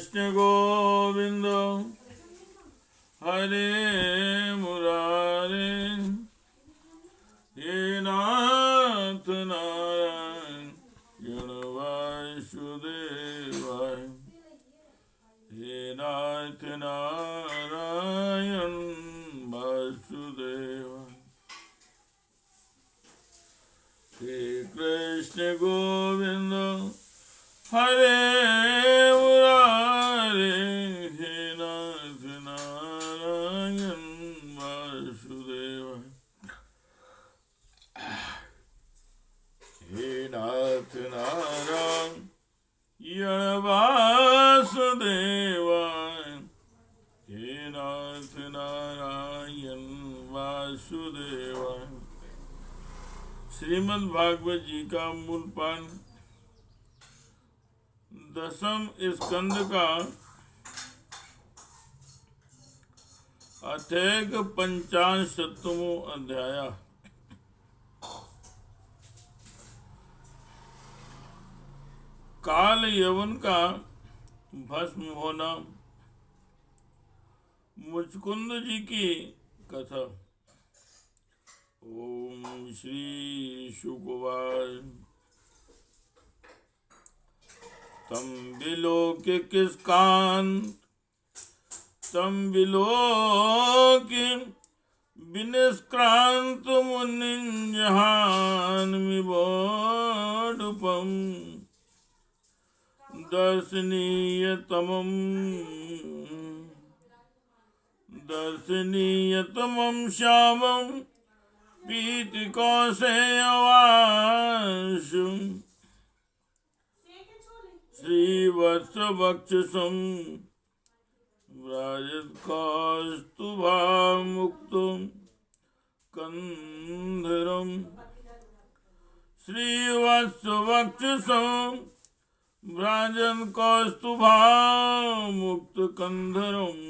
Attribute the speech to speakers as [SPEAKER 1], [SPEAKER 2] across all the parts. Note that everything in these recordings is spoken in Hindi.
[SPEAKER 1] कृष्ण गोविंद हरे मुरारे हे नाथ नारायण वासुदेवाय हे नाथ नारायण वासुदेवाय हे कृष्ण गोविंद हरे मुरारे हे नाथ नारायण वासुदेवाय हे नाथ नारायण वासुदेवाय हे नाथ नारायण वासुदेवाय। श्रीमद् भागवत जी का मूल पाठ दसम स्कंद का अथैक 55वां अध्याय। काल यवन का भस्म होना। मुचकुंद जी की कथा। ओम श्री शुकवार तम विलोक्य किसकांत तम विलोक्य विनिष्क्रांत मुनिंजहान विबोधुपम दर्शनीयतमं श्यामं पीतिकौशेयवांशुं श्रीवत्सवक्षसं व्राजत्कौस्तुभामुक्तं कन्धरं श्रीवत्सवक्षसं व्राजन्कौस्तुभामुक्तकन्धरम्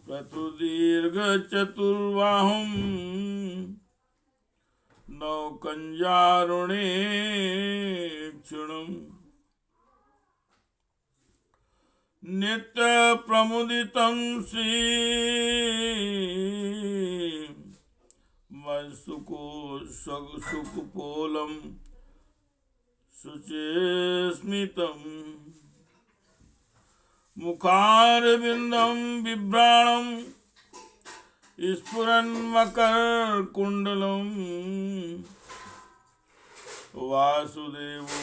[SPEAKER 1] प्रतुदीर्घचतुर्बाहुं नौकञ्जारुणेक्षुणम् नित्यप्रमुदितं सुकुपोलं शुचिस्मितम् मुखारविन्दं बिभ्राणं स्फुरन्मकरकुण्डलं वासुदेवो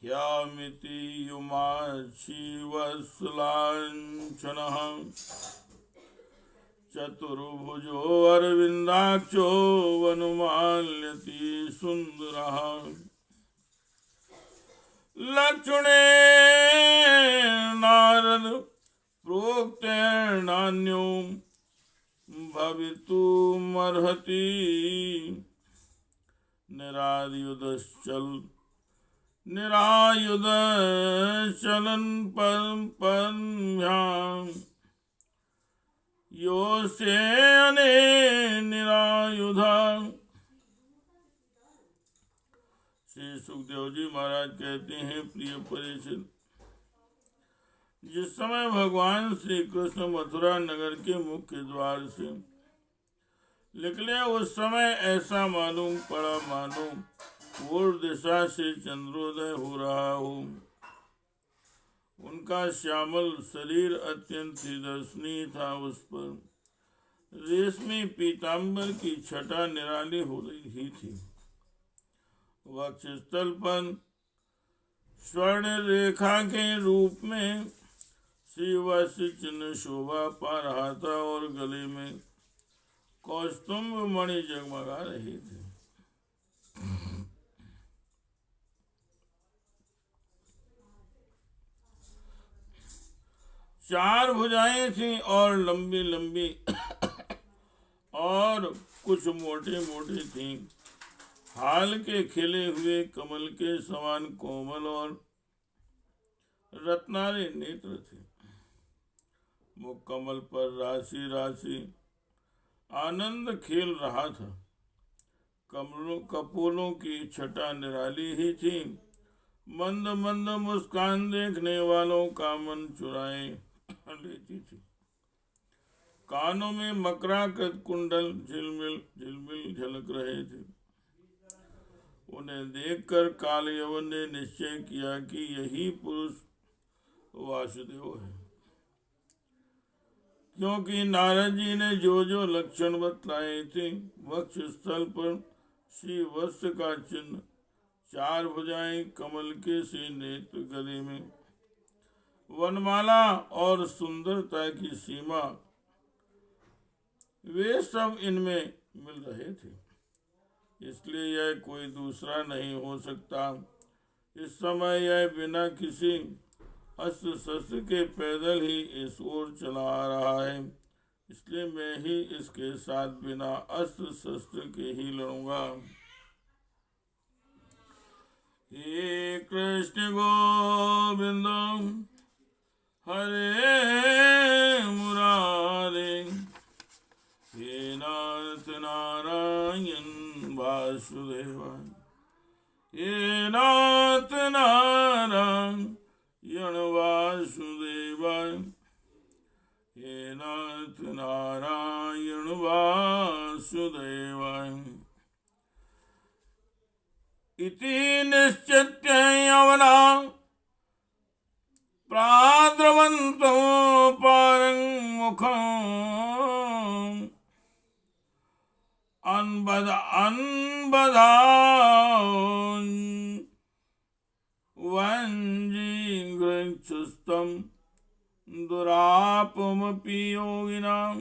[SPEAKER 1] ह्यामिति युमाक्षीवत्सलाञ्छनः चतुर्भुजो अरविन्दाक्षो वनुमाल्यति सुन्दरः लक्ष्मणे नारद प्रोक्तेर्नान्यो भवितुमर्हति निरायुधश्चलन् पद्भ्यां योऽस्येऽने निरायुधा। श्री सुखदेव जी महाराज कहते हैं, प्रिय परीक्षित, जिस समय भगवान श्री कृष्ण मथुरा नगर के मुख्य द्वार से निकले उस समय ऐसा मालूम पड़ा मानो पूर्व दिशा से चंद्रोदय हो रहा हो। उनका श्यामल शरीर अत्यंत ही दर्शनीय था। उस पर रेशमी पीताम्बर की छटा निराली हो रही थी। वक्षस्थल पर स्वर्ण रेखा के रूप में श्रीवत्स चिन्ह शोभा पा रहा था और गले में कौस्तुभ मणि जगमगा रहे थे। चार भुजाएं थीं और लंबी लंबी और कुछ मोटे मोटे थीं। हाल के खिले हुए कमल के समान कोमल और रत्नारे नेत्र थे। मुख कमल पर राशि राशि आनंद खेल रहा था। कपोलों की छटा निराली ही थी मंद मंद मुस्कान देखने वालों का मन चुराए लेती थी। कानों में मकराकृत कुंडल झिलमिल झिलमिल झलक रहे थे। उन्हें देखकर काल यवन ने निश्चय किया कि यही पुरुष वासुदेव है, क्योंकि नारद जी ने जो जो लक्षण बतलाए थे, वक्ष स्थल पर श्री वत्स का चिन्ह, 4 भुजाएं, कमल के से नेत्र, गले में वनमाला और सुंदरता की सीमा, वे सब इनमें मिल रहे थे। इसलिए यह कोई दूसरा नहीं हो सकता। इस समय यह बिना किसी अस्त्र शस्त्र के पैदल ही इस ओर चला आ रहा है, इसलिए मैं ही इसके साथ बिना अस्त्र शस्त्र के ही लड़ूंगा। हे कृष्ण गोविंद हरे मुरारे, हे नाथ नारायण वासुदेवाय, हे नाथ नारायण वासुदेवाय, हे नाथ नारायण वासुदेवाय। इति निश्चित्य यवना प्राद्रवन्तो पारं मुखम् अनबधान् वञ्जीगृच्छुस्तं दुरापमपि योगिनां,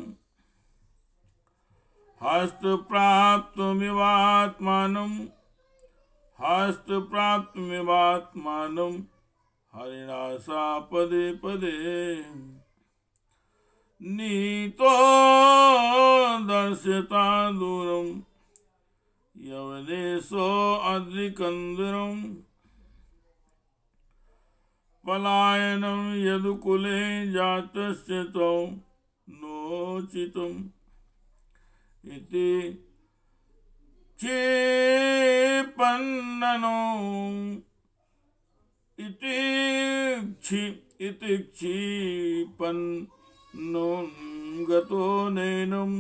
[SPEAKER 1] हस्तप्राप्तमिवात्मानं हरिणा सा पदे पदे, नीतो दर्श्यता दूरं यवनेशो अद्रिकन्दरं, पलायनं यदुकुले जातस्य तो नोचितम्। इति क्षिपन्ननो इति क्षिपन्नो गतो नैनं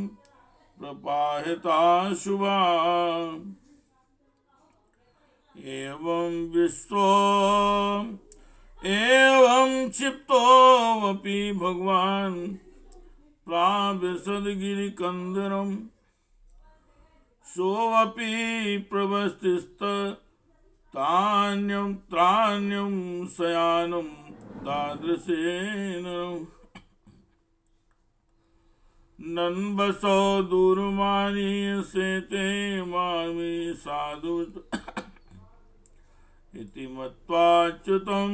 [SPEAKER 1] प्रपाहिता शुभा, एवं क्षिप्तोऽपि भगवान् प्राविशद् गिरिकन्दरं, सोऽपि प्रवस्थितस्तान्यं शयानं दादृशेन, नन्वसो दूरमानीयसेते मामि साधु इति मत्वाच्युतं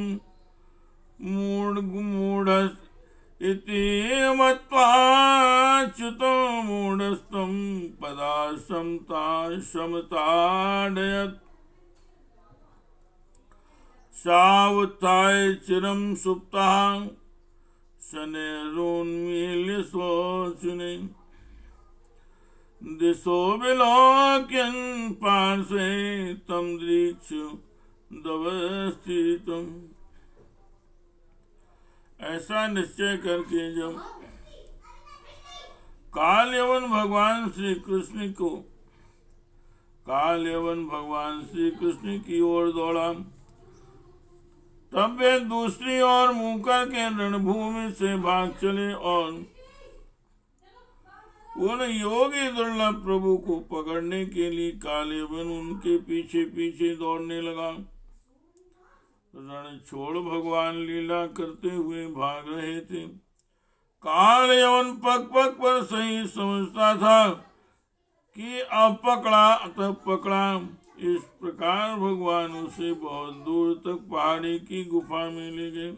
[SPEAKER 1] मूढस्तं पदाशमताडयत्, सावुत्थाय चिरं सुप्तः शनैरुन्मील्य शोचने, दिशो विलोक्यन् पार्श्वे तं दृक्षुदवस्थितम्। ऐसा निश्चय करके जब काल यवन भगवान श्री कृष्ण की ओर दौड़ा, तब वे दूसरी ओर मुंह करके रणभूमि से भाग चले और उन योगी दुर्लभ प्रभु को पकड़ने के लिए काल यवन उनके पीछे पीछे दौड़ने लगा। रण छोड़ भगवान लीला करते हुए भाग रहे थे। काल यवन पग पग पर सही समझता था कि अब पकड़ा तब पकड़ा। इस प्रकार भगवान उसे बहुत दूर तक पहाड़ी की गुफा में ले गए।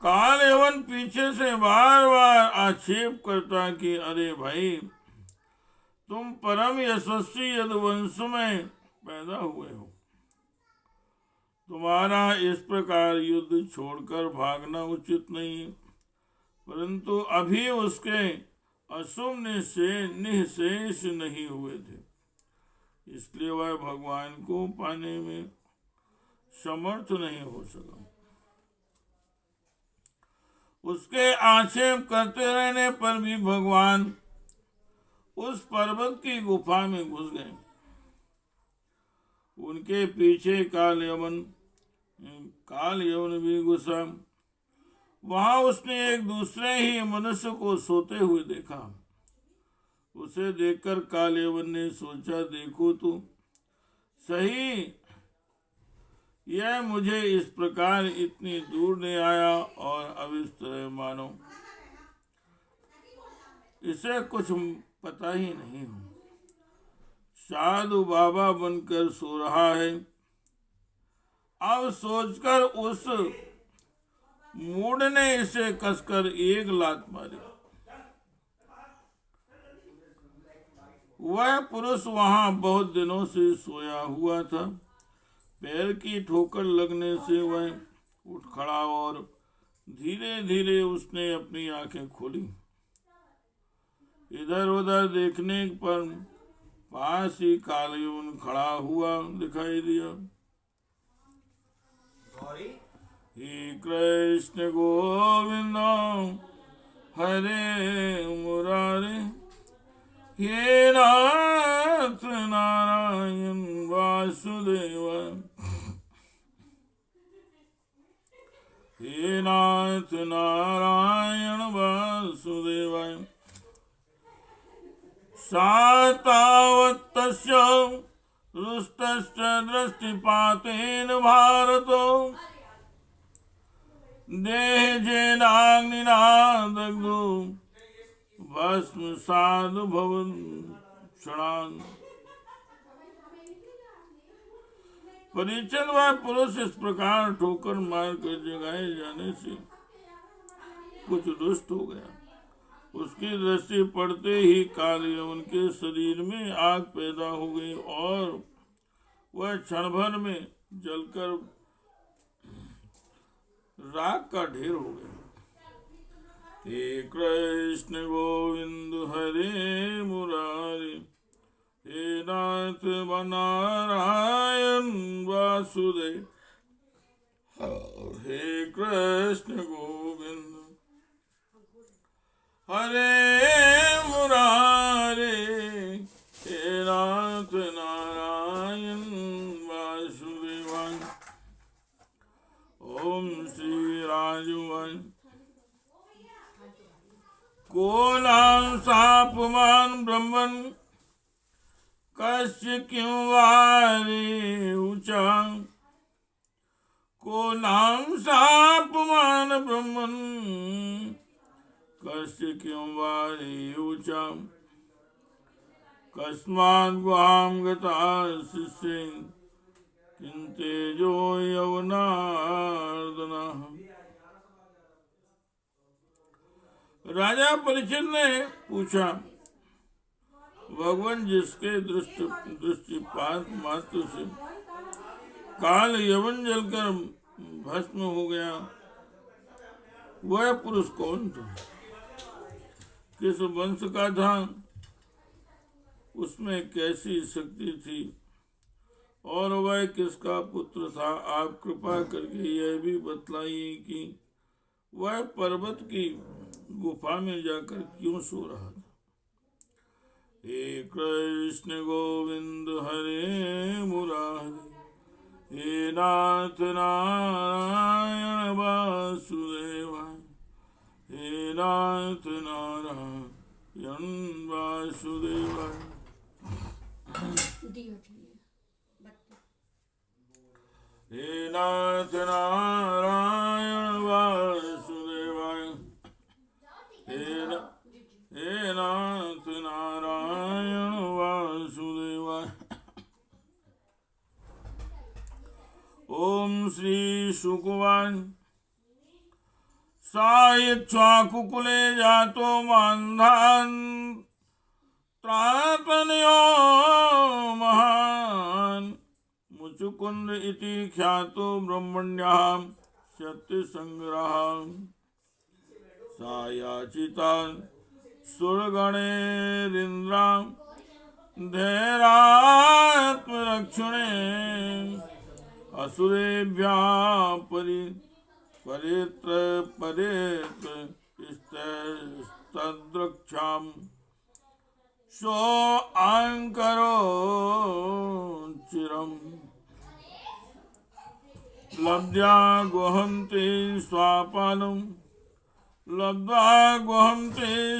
[SPEAKER 1] काल यवन पीछे से बार बार आक्षेप करता कि अरे भाई, तुम परम यशस्वी यदुवंश में पैदा हुए हो, तुम्हारा इस प्रकार युद्ध छोड़कर भागना उचित नहीं, परंतु अभी उसके अशुभ निःशेष नहीं हुए थे, इसलिए वह भगवान को पाने में समर्थ नहीं हो सका। उसके आक्षेप करते रहने पर भी भगवान उस पर्वत की गुफा में घुस गए। उनके पीछे काल यवन भी घुसा। वहां उसने एक दूसरे ही मनुष्य को सोते हुए देखा। उसे देखकर काल यवन ने सोचा, देखो तो सही, यह मुझे इस प्रकार इतनी दूर ले आया और अब इस तरह मानो इसे कुछ पता ही नहीं हो। साधु बाबा बनकर सो रहा है। अब सोचकर उस मूढ़ ने इसे कसकर एक लात मारी। वह पुरुष वहां बहुत दिनों से सोया हुआ था। पैर की ठोकर लगने से वह उठ खड़ा और धीरे धीरे उसने अपनी आंखें खोली। इधर उधर देखने पर पास ही कालयवन खड़ा हुआ दिखाई दिया। हे कृष्ण गोविंद हरे मुरारे, हे नाथ नारायण वासुदेव, हे नाथ नारायण वासुदेवाय। सातावत्तस्य रुष्टस्य दृष्टिपातेन भारतो, देहेनाग्निना दग्धो भस्म साधु भवन क्षणान्। परीक्षण वह पुरुष इस प्रकार ठोकर मार कर जगाए जाने से कुछ रुष्ट हो गया। उसकी दृष्टि पड़ते ही कालयवन के शरीर में आग पैदा हो गई और वह क्षण भर में जलकर राख का ढेर हो गया। हे कृष्ण गोविंद हरे मुरारे, हे नाथ नारायण वासुदेव, हे कृष्ण गोविंद हरे मुरारे, हे नाथ नारायण वासुदेवाय। ओम श्री राजुवाय। को नाम सापमान ब्रह्मन कस्य क्यों वारे ऊंचा, को नाम सापमान ब्रह्मन कस्य क्यों वारे ऊंचा, कस्मात् गुहां गता शिष्ये किंतेजो यवनार्दना। राजा परीक्षित ने पूछा, भगवान जिसके दृष्टिपात मात्र से काल यवन जलकर भस्म हो गया, वह पुरुष कौन था, किस वंश का था, उसमें कैसी शक्ति थी और वह किसका पुत्र था। आप कृपा करके यह भी बतलाइए कि वह पर्वत की गुफा में जाकर क्यों सो रहा था। हे कृष्ण गोविंद हरे मुरारे, हे नाथ नारायण वासुदेवाय, हे नाथ नारायण वासुदेवाय। हे नाथ नारायण वासुदेवाय, हे नाथ नारायण वासुदेवाय। ओम श्री शुकवान। सायक्ष्वाकुकुले जातो मान्धान त्रातनयो महान, मुचुकुंद इति ख्यातो ब्रह्मण्याः सत्य संग्रह। सायाचिता सुरगणेरिंद्रा धैर्यात्मरक्षणे, असुरेभ्यः परेतस्तद्रक्षाम् सोऽंकरो चिरम् लब्ध्वा गुहन्ते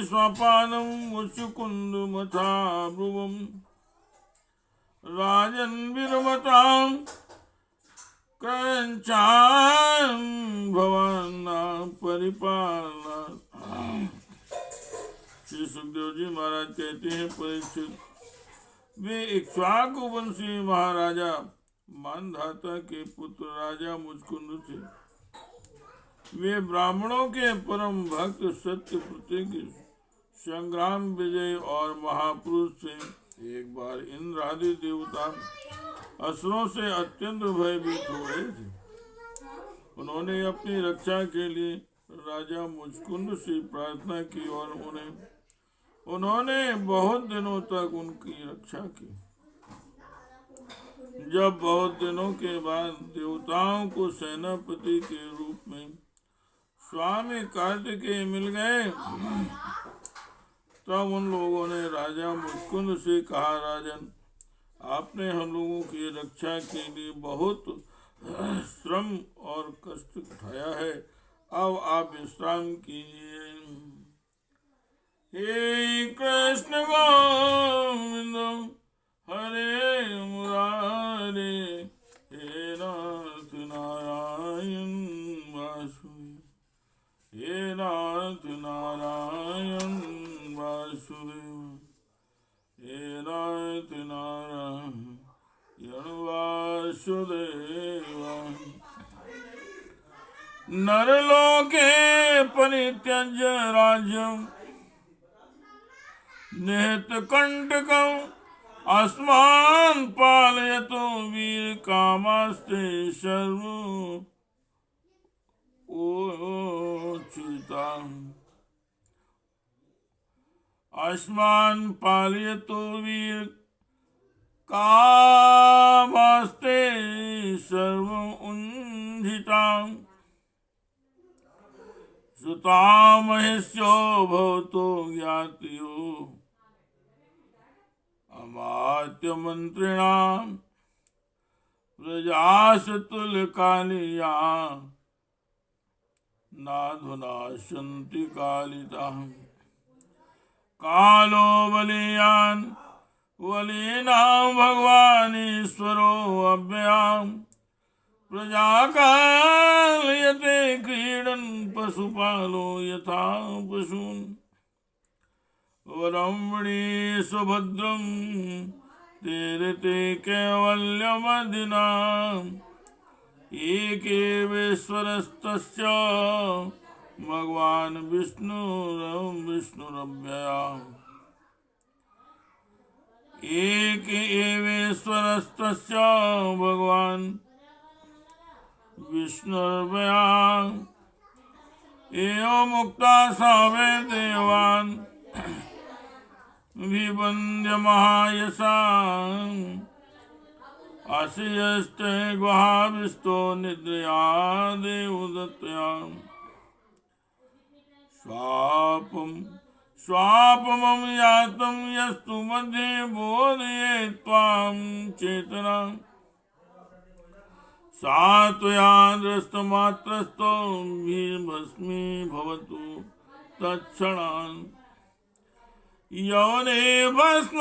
[SPEAKER 1] स्वापानम् मुचुकुन्दमथा ब्रुवम् राजन् विरमताम् क्रंचान् भवाना परिपालना। श्री सुखदेव जी महाराज कहते हैं, परीक्षित, वे इक्ष्वाकु वंशी महाराजा मानधाता के पुत्र राजा मुचकुंद थे। वे ब्राह्मणों के परम भक्त, सत्य प्रतीक, संग्राम विजय और महापुरुष थे। एक बार इंद्र आदि देवता असुरों से अत्यंत भयभीत हो रहे थे। उन्होंने अपनी रक्षा के लिए राजा मुचकुंद से प्रार्थना की और उन्होंने बहुत दिनों तक उनकी रक्षा की। जब बहुत दिनों के बाद देवताओं को सेनापति के रूप में स्वामी कार्तिकेय मिल गए, तब उन लोगों ने राजा मुचकुंद से कहा, राजन, आपने हम लोगों की रक्षा के लिए बहुत श्रम और कष्ट उठाया है, अब आप विश्राम कीजिए। हे कृष्ण गोविंद हरे मुरारे, हे नाथ नारायण वासुदेव, हे नाथ नारायण वासुदेव, हे नाथ नारायण वासुदेव। नरलोके परित्यज्य राज्यम् निहतकण्टकम् अस्मान् पालयतो वीरकामास्ते सर्वोचिताम्। अस्मान् पालयतो वीरकामास्ते सर्वोचिताम्। सुतामहेश्यो भवतो ज्ञातियो अमात्य मंत्रिणाम् प्रजासतुल्यकालीया नाधुना सन्ति कालिताः। कालो बलीयान् वलीनां भगवानीश्वरो अव्ययाम्। प्रजाकालयते क्रीडन् पशुपालो यथा पशून्। वरम्णी सुभद्रं तेरते कैवल्यमदिना। एकेवेश्वरस्तस्य भगवान् विष्णुरव्यया। एक एवेश्वरस्तस्य भगवान् विष्णुर्व्यया। एवं मुक्ता सावे देवान् विवन्द्य महायशान्। आश्रयस्ते गुहाविष्टो निद्रया देवदत्तयाम्। स्वापमं यातं यस्तु मध्ये बोधयेत् त्वां चेतनाम्। सा त्वया दृष्टमात्रस्तो भस्मीभवतु तत्क्षणात्। यवने भस्म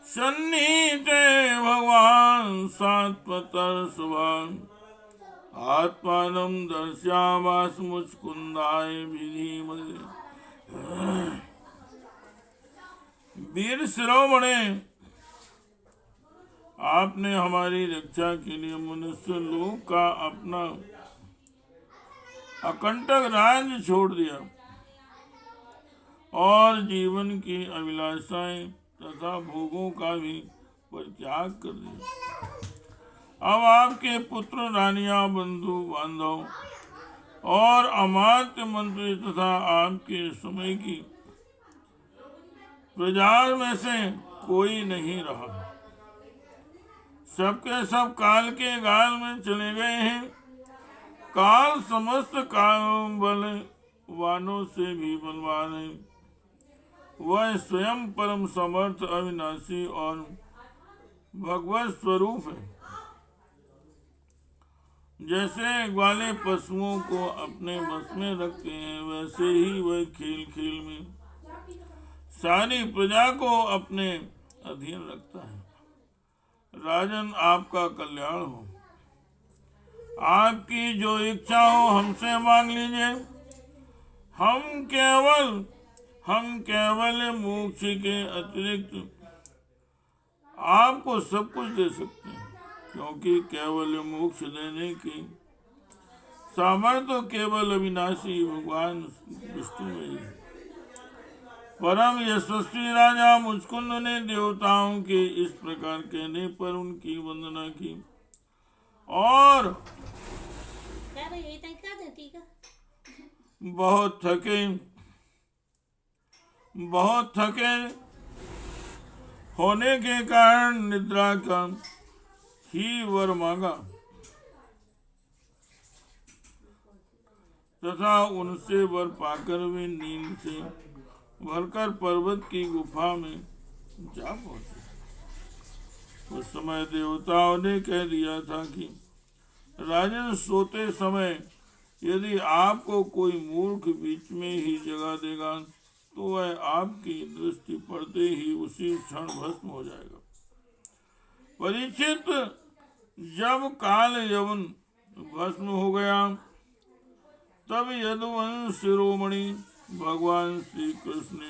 [SPEAKER 1] सन्नीते भगवान् सात्वतर्षभान्। आत्मानं दर्शयामास मुचकुन्दाय विधिमते। वीर शिरोमणे, आपने हमारी रक्षा के लिए मनुष्य लोक का अपना अकंटक राज्य छोड़ दिया और जीवन की अभिलाषाएं तथा भोगों का भी परित्याग कर दिया। अब आपके पुत्र, रानियां, बंधु बांधव और अमात्य मंत्री तथा आपके समय की प्रजा में से कोई नहीं रहा। सबके सब काल के गाल में चले गए हैं। काल समस्त काल बलवानों से भी बलवान है। वह स्वयं परम समर्थ, अविनाशी और भगवत स्वरूप है। जैसे ग्वाले पशुओं को अपने बस में रखते हैं, वैसे ही वह खेल खेल में सारी प्रजा को अपने अधीन रखता है। राजन, आपका कल्याण हो। आपकी जो इच्छा हो हमसे मांग लीजिए। हम केवल मोक्ष के अतिरिक्त आपको सब कुछ दे सकते हैं, क्योंकि केवल मोक्ष देने की सामर्थ्य केवल अविनाशी भगवान विष्णु में ही है। परम यशस्वी राजा मुचकुंद ने देवताओं के इस प्रकार कहने पर उनकी वंदना की और बहुत थके होने के कारण निद्रा का ही वर मांगा तथा उनसे वर पाकर वे नींद से भरकर पर्वत की गुफा में जा पहुंचे। उस समय देवताओं ने कह दिया था कि राजन, सोते समय यदि आपको कोई मूर्ख बीच में ही जगा देगा तो वह आपकी दृष्टि पड़ते ही उसी क्षण भस्म हो जाएगा। परीक्षित, जब काल यवन भस्म हो गया तब यदुवंश शिरोमणि भगवान श्री कृष्ण ने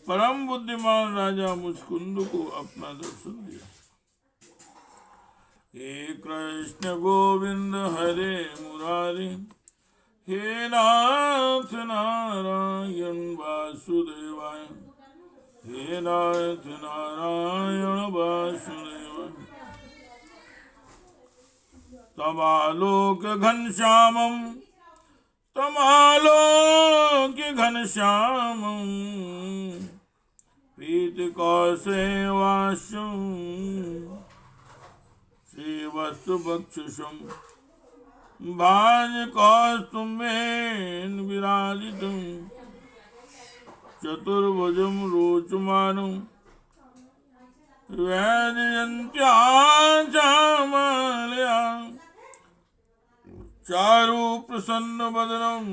[SPEAKER 1] परम बुद्धिमान राजा मुचकुंद को अपना दर्शन दिया। हे कृष्ण गोविंद हरे मुरारी, हे नाथ नारायण वासुदेवाय, हे नाथ नारायण वासुदेवाय। तमालोक घनश्यामं पीतकौसेवाशं श्रीवत्सवक्षुषं भाजकौस्तुभेन विराजितं चतुर्भुजं रोचमानं वैजयन्त्या चामल्या चारु प्रसन्न बदनम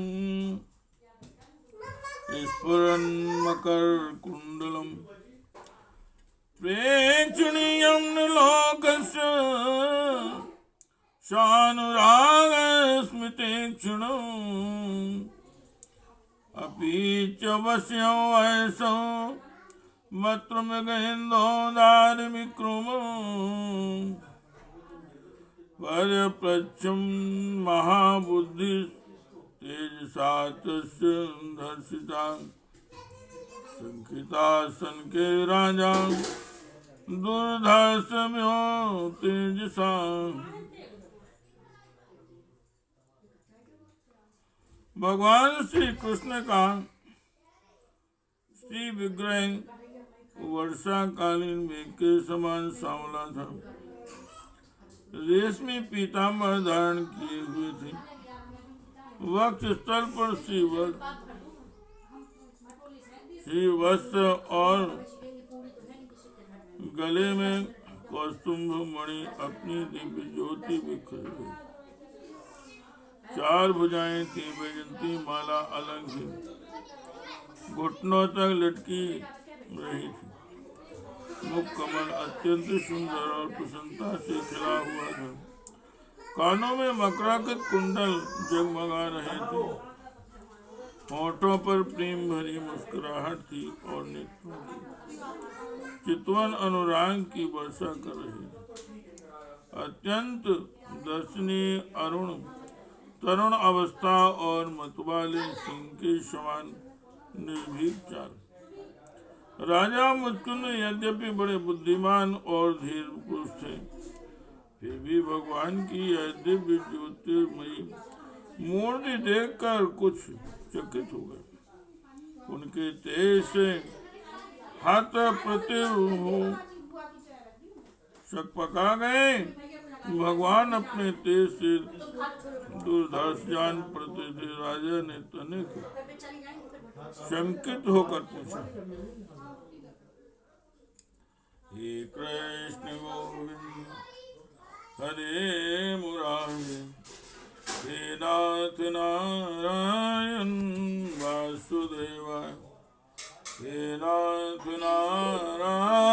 [SPEAKER 1] स्फुरन्मकरकुण्डलम् प्रेक्षणीयं लोकस्य शानुरागस्मितेक्षणम् अपि च वश्यो वयसो मत्रमृगेन्दो दारिविक्रमम् परप्रच्छं महाबुद्धि तेजसा तस्य दर्शिता संकितासन के राजा दुर्धर्षम्यो तेजसा। भगवान श्री कृष्ण का श्री विग्रह वर्षाकालीन मेघ के समान सांवला था। रेशमी पीताम्बर धारण किए हुए थे। वक्ष स्थल पर श्री वस्त्र और गले में कौस्तुभ मणि अपनी दिव्य ज्योति बिखरे हुए। चार भुजाएं थी, वैजयंती माला अलग थी, घुटनों तक लटकी रही थी। मुख कमल अत्यंत सुंदर और प्रसन्नता से खिला हुआ था। कानों में मकराकृत कुंडल जगमगा रहे थे। होठों पर प्रेम भरी मुस्कुराहट थी और नेत्रों की चितवन अनुराग की वर्षा कर रही। अत्यंत दर्शनीय अरुण तरुण अवस्था और मतवाले सिंह के समान निर्भीक चाल। राजा मुचकुंद यद्यपि बड़े बुद्धिमान और धीर पुरुष थे, फिर भी भगवान की यह दिव्य ज्योतिर्मयी मूर्ति देखकर कुछ चकित हो गए। उनके तेज से हत प्रतिव हो शक पका गए। भगवान अपने तेज से दुर्धर्ष जान प्रति राजा ने तनिक शंकित होकर पूछा, हे कृष्ण गोविंद हरे मुरारे, हे नाथ नारायण वासुदेवाय, हे नाथ नारायण